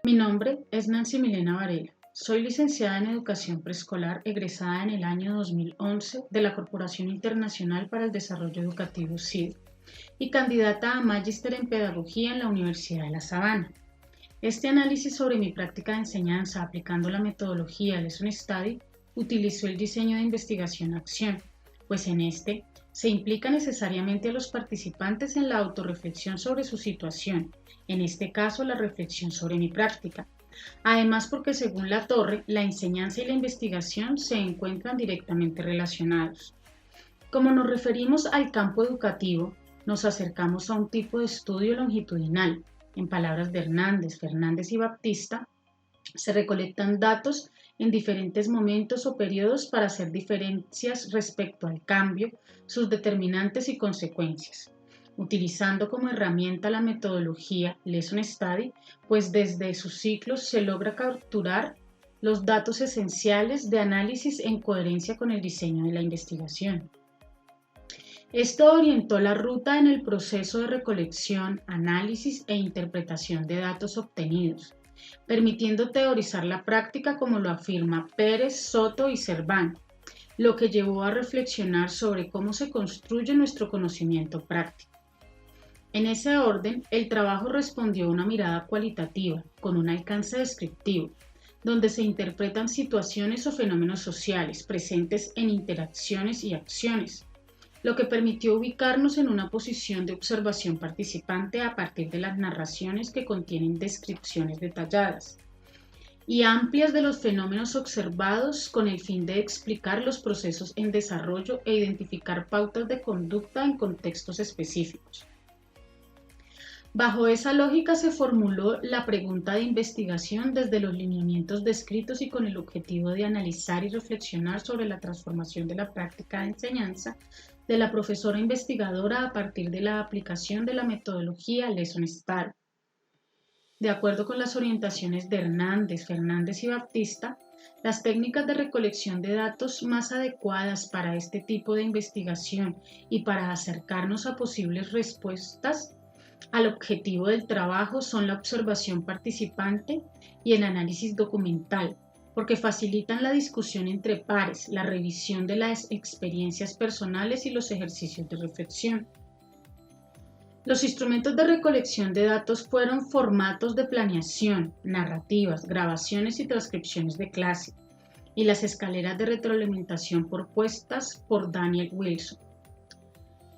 Mi nombre es Nancy Milena Varela. Soy licenciada en Educación Preescolar egresada en el año 2011 de la Corporación Internacional para el Desarrollo Educativo CID y candidata a Magíster en Pedagogía en la Universidad de La Sabana. Este análisis sobre mi práctica de enseñanza aplicando la metodología Lesson Study utilizó el diseño de investigación-acción, pues en este se implica necesariamente a los participantes en la autorreflexión sobre su situación, en este caso la reflexión sobre mi práctica. Además, porque según la Torre, la enseñanza y la investigación se encuentran directamente relacionados. Como nos referimos al campo educativo, nos acercamos a un tipo de estudio longitudinal. En palabras de Hernández, Fernández y Baptista, se recolectan datos en diferentes momentos o periodos para hacer diferencias respecto al cambio, sus determinantes y consecuencias, utilizando como herramienta la metodología Lesson Study, pues desde sus ciclos se logra capturar los datos esenciales de análisis en coherencia con el diseño de la investigación. Esto orientó la ruta en el proceso de recolección, análisis e interpretación de datos obtenidos, permitiendo teorizar la práctica como lo afirma Pérez, Soto y Serván, lo que llevó a reflexionar sobre cómo se construye nuestro conocimiento práctico. En ese orden, el trabajo respondió a una mirada cualitativa, con un alcance descriptivo, donde se interpretan situaciones o fenómenos sociales presentes en interacciones y acciones, lo que permitió ubicarnos en una posición de observación participante a partir de las narraciones que contienen descripciones detalladas y amplias de los fenómenos observados con el fin de explicar los procesos en desarrollo e identificar pautas de conducta en contextos específicos. Bajo esa lógica se formuló la pregunta de investigación desde los lineamientos descritos y con el objetivo de analizar y reflexionar sobre la transformación de la práctica de enseñanza de la profesora investigadora a partir de la aplicación de la metodología Lesson Study. De acuerdo con las orientaciones de Hernández, Fernández y Baptista, las técnicas de recolección de datos más adecuadas para este tipo de investigación y para acercarnos a posibles respuestas al objetivo del trabajo son la observación participante y el análisis documental, porque facilitan la discusión entre pares, la revisión de las experiencias personales y los ejercicios de reflexión. Los instrumentos de recolección de datos fueron formatos de planeación, narrativas, grabaciones y transcripciones de clase, y las escaleras de retroalimentación propuestas por Daniel Wilson.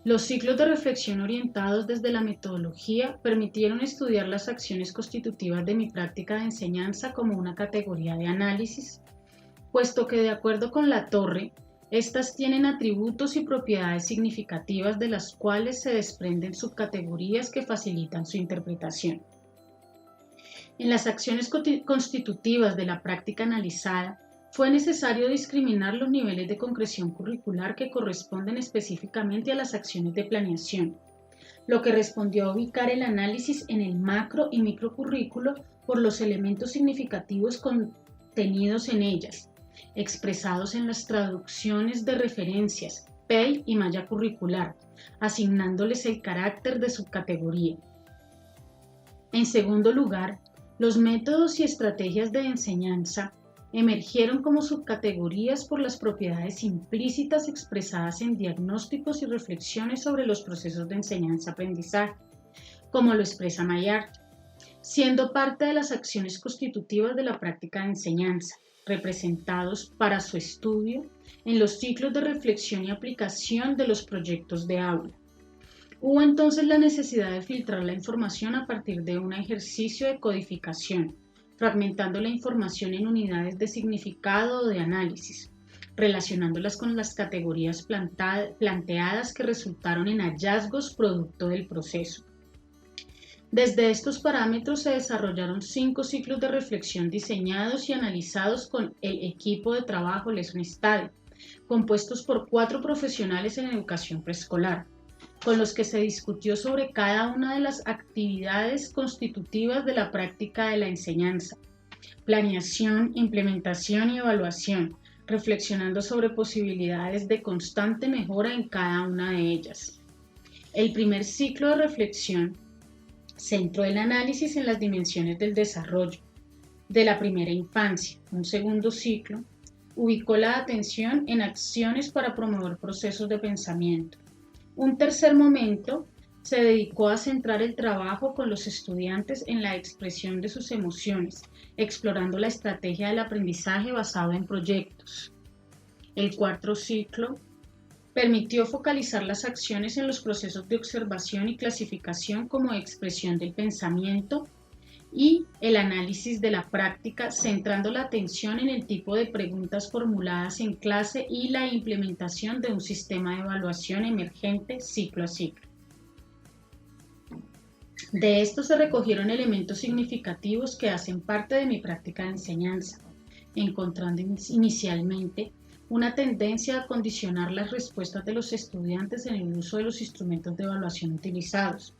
Los ciclos de reflexión orientados desde la metodología permitieron estudiar las acciones constitutivas de mi práctica de enseñanza como una categoría de análisis, puesto que de acuerdo con la Torre, estas tienen atributos y propiedades significativas de las cuales se desprenden subcategorías que facilitan su interpretación. En las acciones constitutivas de la práctica analizada, fue necesario discriminar los niveles de concreción curricular que corresponden específicamente a las acciones de planeación, lo que respondió a ubicar el análisis en el macro y microcurrículo por los elementos significativos contenidos en ellas, expresados en las traducciones de referencias, PEI y malla curricular, asignándoles el carácter de subcategoría. En segundo lugar, los métodos y estrategias de enseñanza emergieron como subcategorías por las propiedades implícitas expresadas en diagnósticos y reflexiones sobre los procesos de enseñanza-aprendizaje, como lo expresa Maillard, siendo parte de las acciones constitutivas de la práctica de enseñanza, representados para su estudio en los ciclos de reflexión y aplicación de los proyectos de aula. Hubo entonces la necesidad de filtrar la información a partir de un ejercicio de codificación, fragmentando la información en unidades de significado o de análisis, relacionándolas con las categorías planteadas que resultaron en hallazgos producto del proceso. Desde estos parámetros se desarrollaron 5 ciclos de reflexión diseñados y analizados con el equipo de trabajo Lesson Study, compuestos por 4 profesionales en educación preescolar, con los que se discutió sobre cada una de las actividades constitutivas de la práctica de la enseñanza, planeación, implementación y evaluación, reflexionando sobre posibilidades de constante mejora en cada una de ellas. El primer ciclo de reflexión centró el análisis en las dimensiones del desarrollo, de la primera infancia. Un segundo ciclo ubicó la atención en acciones para promover procesos de pensamiento. Un tercer momento se dedicó a centrar el trabajo con los estudiantes en la expresión de sus emociones, explorando la estrategia del aprendizaje basado en proyectos. El cuarto ciclo permitió focalizar las acciones en los procesos de observación y clasificación como expresión del pensamiento y el análisis de la práctica, centrando la atención en el tipo de preguntas formuladas en clase y la implementación de un sistema de evaluación emergente ciclo a ciclo. De esto se recogieron elementos significativos que hacen parte de mi práctica de enseñanza, encontrando inicialmente una tendencia a condicionar las respuestas de los estudiantes en el uso de los instrumentos de evaluación utilizados,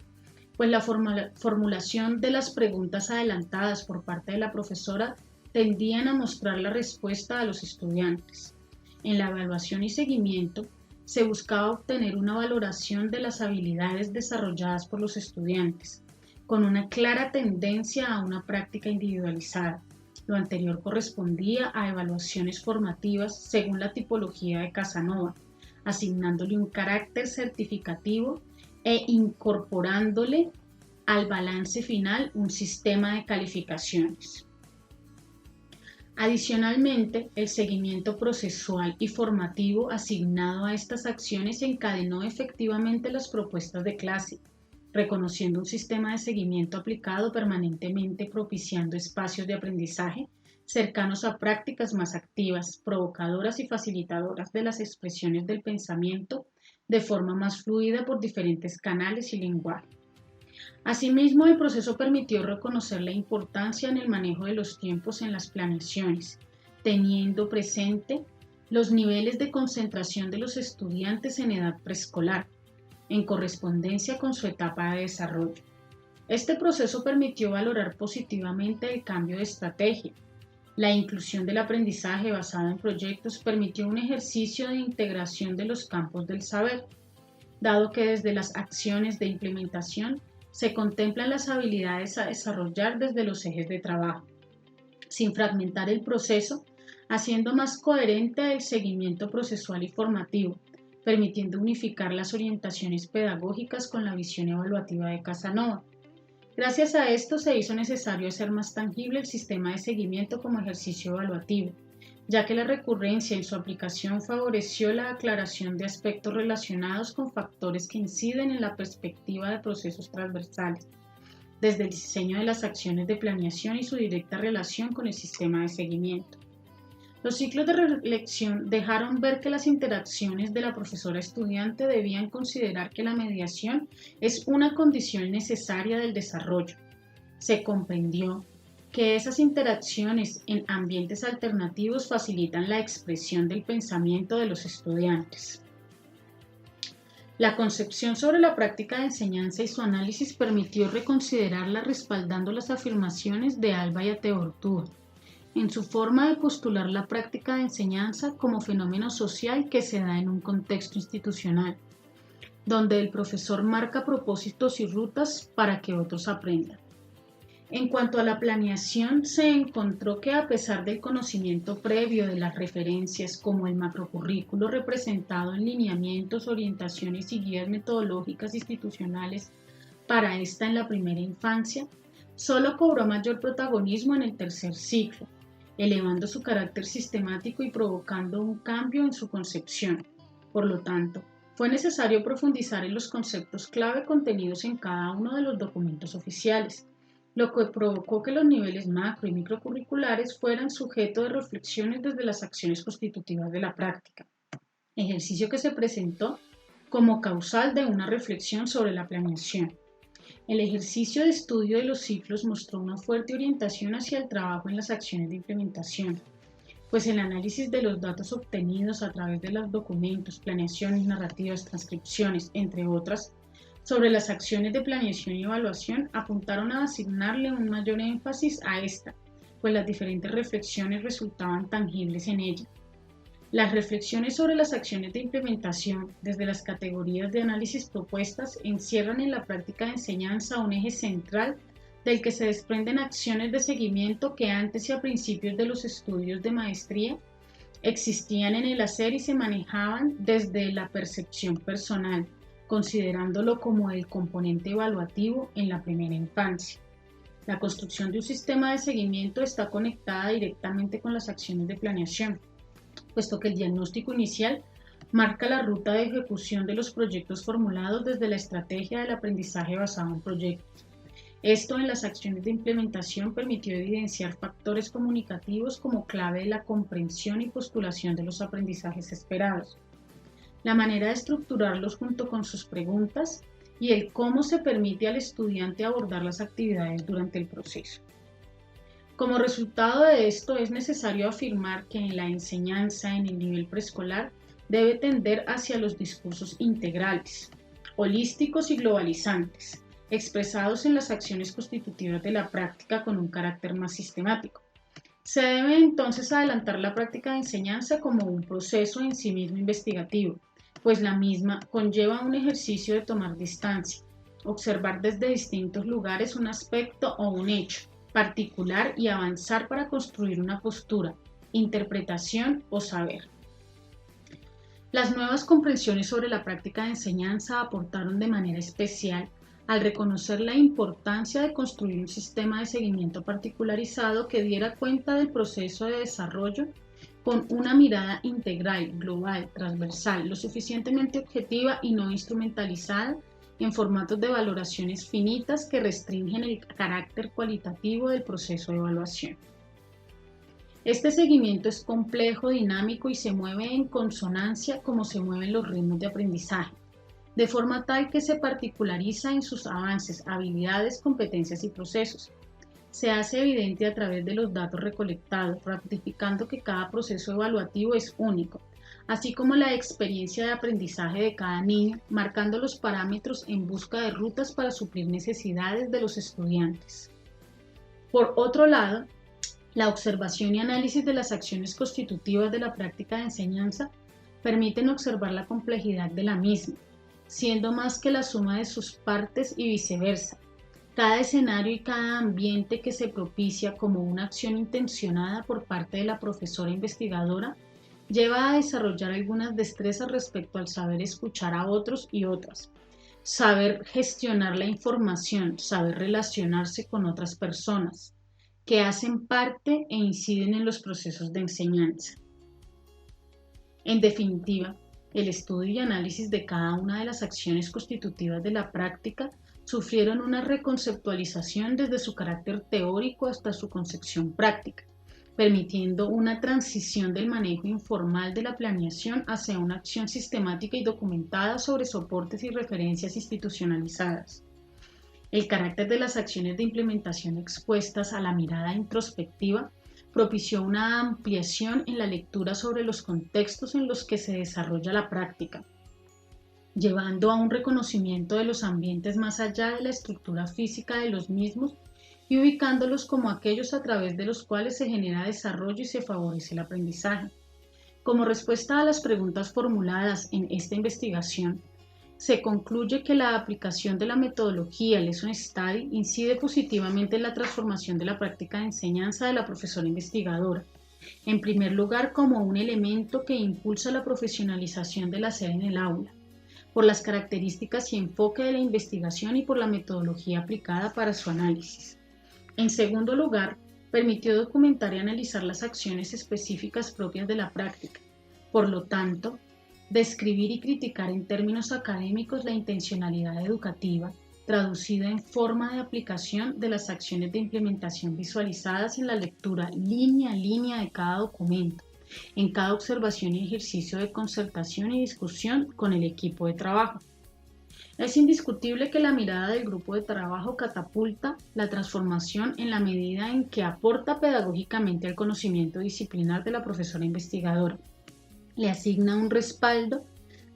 pues la formulación de las preguntas adelantadas por parte de la profesora tendían a mostrar la respuesta a los estudiantes. En la evaluación y seguimiento se buscaba obtener una valoración de las habilidades desarrolladas por los estudiantes, con una clara tendencia a una práctica individualizada. Lo anterior correspondía a evaluaciones formativas según la tipología de Casanova, asignándole un carácter certificativo e incorporándole al balance final un sistema de calificaciones. Adicionalmente, el seguimiento procesual y formativo asignado a estas acciones encadenó efectivamente las propuestas de clase, reconociendo un sistema de seguimiento aplicado permanentemente, propiciando espacios de aprendizaje cercanos a prácticas más activas, provocadoras y facilitadoras de las expresiones del pensamiento de forma más fluida por diferentes canales y lenguaje. Asimismo, el proceso permitió reconocer la importancia en el manejo de los tiempos en las planeaciones, teniendo presente los niveles de concentración de los estudiantes en edad preescolar, en correspondencia con su etapa de desarrollo. Este proceso permitió valorar positivamente el cambio de estrategia. La inclusión del aprendizaje basado en proyectos permitió un ejercicio de integración de los campos del saber, dado que desde las acciones de implementación se contemplan las habilidades a desarrollar desde los ejes de trabajo, sin fragmentar el proceso, haciendo más coherente el seguimiento procesual y formativo, permitiendo unificar las orientaciones pedagógicas con la visión evaluativa de Casanova. Gracias a esto se hizo necesario hacer más tangible el sistema de seguimiento como ejercicio evaluativo, ya que la recurrencia en su aplicación favoreció la aclaración de aspectos relacionados con factores que inciden en la perspectiva de procesos transversales, desde el diseño de las acciones de planeación y su directa relación con el sistema de seguimiento. Los ciclos de reflexión dejaron ver que las interacciones de la profesora-estudiante debían considerar que la mediación es una condición necesaria del desarrollo. Se comprendió que esas interacciones en ambientes alternativos facilitan la expresión del pensamiento de los estudiantes. La concepción sobre la práctica de enseñanza y su análisis permitió reconsiderarla respaldando las afirmaciones de Alba y Ateortúa en su forma de postular la práctica de enseñanza como fenómeno social que se da en un contexto institucional, donde el profesor marca propósitos y rutas para que otros aprendan. En cuanto a la planeación, se encontró que a pesar del conocimiento previo de las referencias como el macrocurrículo representado en lineamientos, orientaciones y guías metodológicas institucionales para esta en la primera infancia, solo cobró mayor protagonismo en el tercer ciclo, elevando su carácter sistemático y provocando un cambio en su concepción. Por lo tanto, fue necesario profundizar en los conceptos clave contenidos en cada uno de los documentos oficiales, lo que provocó que los niveles macro y microcurriculares fueran sujeto de reflexiones desde las acciones constitutivas de la práctica, ejercicio que se presentó como causal de una reflexión sobre la planeación. El ejercicio de estudio de los ciclos mostró una fuerte orientación hacia el trabajo en las acciones de implementación, pues el análisis de los datos obtenidos a través de los documentos, planeaciones, narrativas, transcripciones, entre otras, sobre las acciones de planeación y evaluación apuntaron a asignarle un mayor énfasis a esta, pues las diferentes reflexiones resultaban tangibles en ella. Las reflexiones sobre las acciones de implementación desde las categorías de análisis propuestas encierran en la práctica de enseñanza un eje central del que se desprenden acciones de seguimiento que antes y a principios de los estudios de maestría existían en el hacer y se manejaban desde la percepción personal, considerándolo como el componente evaluativo en la primera infancia. La construcción de un sistema de seguimiento está conectada directamente con las acciones de planeación, puesto que el diagnóstico inicial marca la ruta de ejecución de los proyectos formulados desde la estrategia del aprendizaje basado en proyectos. Esto en las acciones de implementación permitió evidenciar factores comunicativos como clave de la comprensión y postulación de los aprendizajes esperados, la manera de estructurarlos junto con sus preguntas y el cómo se permite al estudiante abordar las actividades durante el proceso. Como resultado de esto, es necesario afirmar que en la enseñanza en el nivel preescolar debe tender hacia los discursos integrales, holísticos y globalizantes, expresados en las acciones constitutivas de la práctica con un carácter más sistemático. Se debe entonces adelantar la práctica de enseñanza como un proceso en sí mismo investigativo, pues la misma conlleva un ejercicio de tomar distancia, observar desde distintos lugares un aspecto o un hecho particular y avanzar para construir una postura, interpretación o saber. Las nuevas comprensiones sobre la práctica de enseñanza aportaron de manera especial al reconocer la importancia de construir un sistema de seguimiento particularizado que diera cuenta del proceso de desarrollo con una mirada integral, global, transversal, lo suficientemente objetiva y no instrumentalizada en formatos de valoraciones finitas que restringen el carácter cualitativo del proceso de evaluación. Este seguimiento es complejo, dinámico y se mueve en consonancia como se mueven los ritmos de aprendizaje, de forma tal que se particulariza en sus avances, habilidades, competencias y procesos. Se hace evidente a través de los datos recolectados, ratificando que cada proceso evaluativo es único, así como la experiencia de aprendizaje de cada niño, marcando los parámetros en busca de rutas para suplir necesidades de los estudiantes. Por otro lado, la observación y análisis de las acciones constitutivas de la práctica de enseñanza permiten observar la complejidad de la misma, siendo más que la suma de sus partes y viceversa. Cada escenario y cada ambiente que se propicia como una acción intencionada por parte de la profesora investigadora lleva a desarrollar algunas destrezas respecto al saber escuchar a otros y otras, saber gestionar la información, saber relacionarse con otras personas que hacen parte e inciden en los procesos de enseñanza. En definitiva, el estudio y análisis de cada una de las acciones constitutivas de la práctica sufrieron una reconceptualización desde su carácter teórico hasta su concepción práctica, permitiendo una transición del manejo informal de la planeación hacia una acción sistemática y documentada sobre soportes y referencias institucionalizadas. El carácter de las acciones de implementación expuestas a la mirada introspectiva propició una ampliación en la lectura sobre los contextos en los que se desarrolla la práctica, llevando a un reconocimiento de los ambientes más allá de la estructura física de los mismos y ubicándolos como aquellos a través de los cuales se genera desarrollo y se favorece el aprendizaje. Como respuesta a las preguntas formuladas en esta investigación, se concluye que la aplicación de la metodología Lesson Study incide positivamente en la transformación de la práctica de enseñanza de la profesora investigadora, en primer lugar como un elemento que impulsa la profesionalización del hacer en el aula, por las características y enfoque de la investigación y por la metodología aplicada para su análisis. En segundo lugar, permitió documentar y analizar las acciones específicas propias de la práctica. Por lo tanto, describir y criticar en términos académicos la intencionalidad educativa, traducida en forma de aplicación de las acciones de implementación visualizadas en la lectura línea a línea de cada documento, en cada observación y ejercicio de concertación y discusión con el equipo de trabajo. Es indiscutible que la mirada del grupo de trabajo catapulta la transformación en la medida en que aporta pedagógicamente al conocimiento disciplinar de la profesora investigadora. Le asigna un respaldo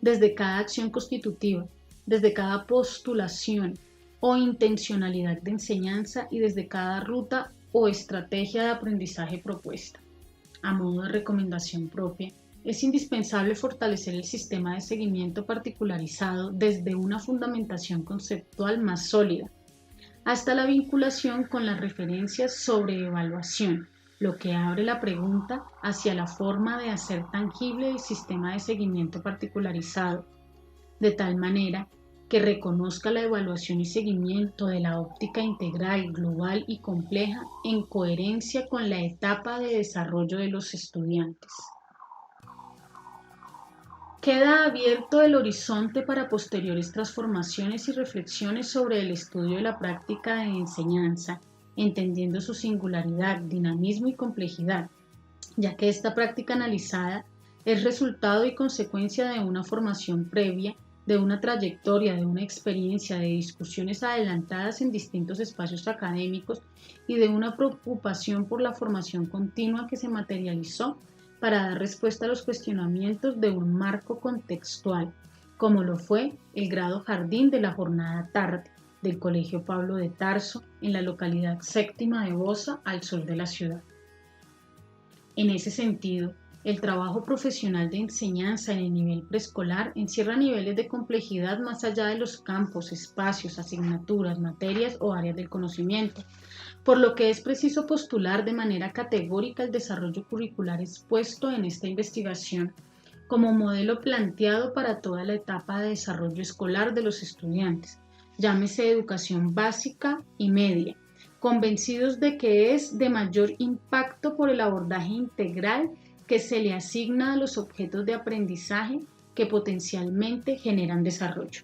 desde cada acción constitutiva, desde cada postulación o intencionalidad de enseñanza y desde cada ruta o estrategia de aprendizaje propuesta. A modo de recomendación propia, es indispensable fortalecer el sistema de seguimiento particularizado desde una fundamentación conceptual más sólida, hasta la vinculación con las referencias sobre evaluación, lo que abre la pregunta hacia la forma de hacer tangible el sistema de seguimiento particularizado, de tal manera que reconozca la evaluación y seguimiento de la óptica integral, global y compleja en coherencia con la etapa de desarrollo de los estudiantes. Queda abierto el horizonte para posteriores transformaciones y reflexiones sobre el estudio de la práctica de enseñanza, entendiendo su singularidad, dinamismo y complejidad, ya que esta práctica analizada es resultado y consecuencia de una formación previa, de una trayectoria, de una experiencia, de discusiones adelantadas en distintos espacios académicos y de una preocupación por la formación continua que se materializó para dar respuesta a los cuestionamientos de un marco contextual, como lo fue el grado jardín de la jornada tarde del Colegio Pablo de Tarso en la localidad séptima de Bosa, al sur de la ciudad. En ese sentido, el trabajo profesional de enseñanza en el nivel preescolar encierra niveles de complejidad más allá de los campos, espacios, asignaturas, materias o áreas del conocimiento, por lo que es preciso postular de manera categórica el desarrollo curricular expuesto en esta investigación como modelo planteado para toda la etapa de desarrollo escolar de los estudiantes, llámese educación básica y media, convencidos de que es de mayor impacto por el abordaje integral que se le asigna a los objetos de aprendizaje que potencialmente generan desarrollo.